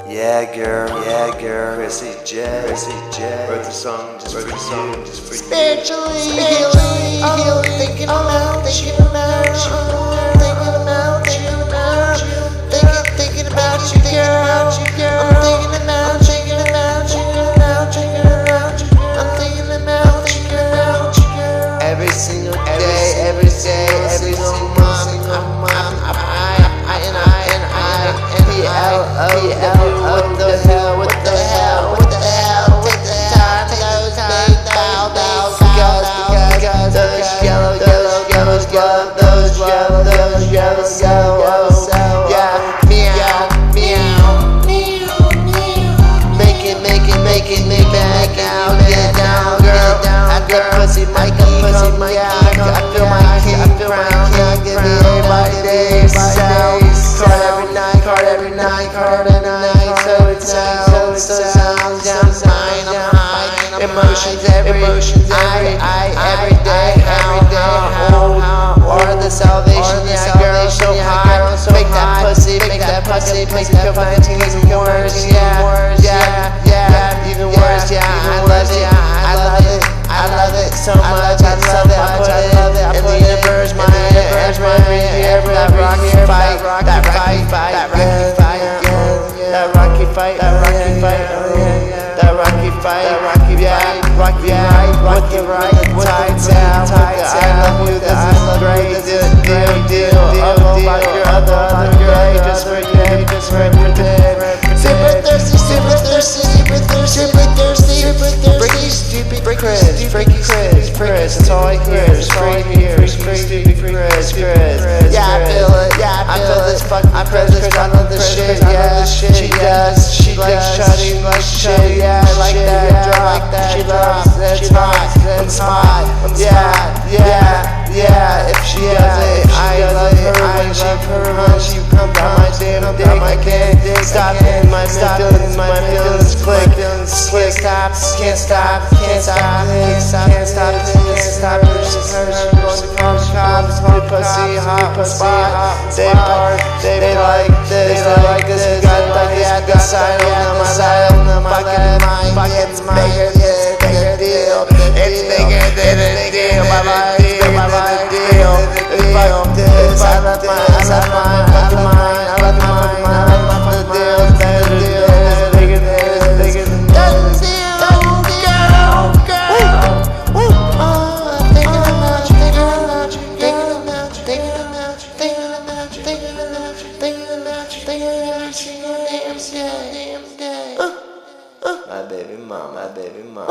Yeah, girl, Chrissy J. Wrote the song just for you. Spiritually healing, thinking about you, thinking about you, girl. I'm thinking about you, girl. Every single day, every single month, what the hell, time goes big bow, because those yellow yeah, meow, make it back out, get down, girl, I got pussy, my king, I feel my king crown, can't give me everybody day, card every night, so it sounds down mine, I'm high, emotions every day, how or the salvation, yeah, girl, so high, make that pussy feel 19 even worse, yeah, even worse, yeah, I love it so much, I put it in the universe, my every fight, that rocky fight, with the right tights out, I love you, this is a great deal, about your other day, just for today. Super thirsty, freaky Chris, that's all I hear is freaky, stupid Chris. Yeah, I feel this fucking Chris, I love this shit, yeah, she does, she likes shutting, yeah, I like that drop, she loves, that's hot, yeah, if she does it, I love her when she comes down my damn dick, I can't stop it, my feelings click, can't stop pussy, hot spot, they like this, we got the side on my fucking it's bigger than a deal, it's bigger than a deal, my life is bigger than a deal, fuck this, I love mine, the deal, the deal, it's bigger than the deal, My baby mom.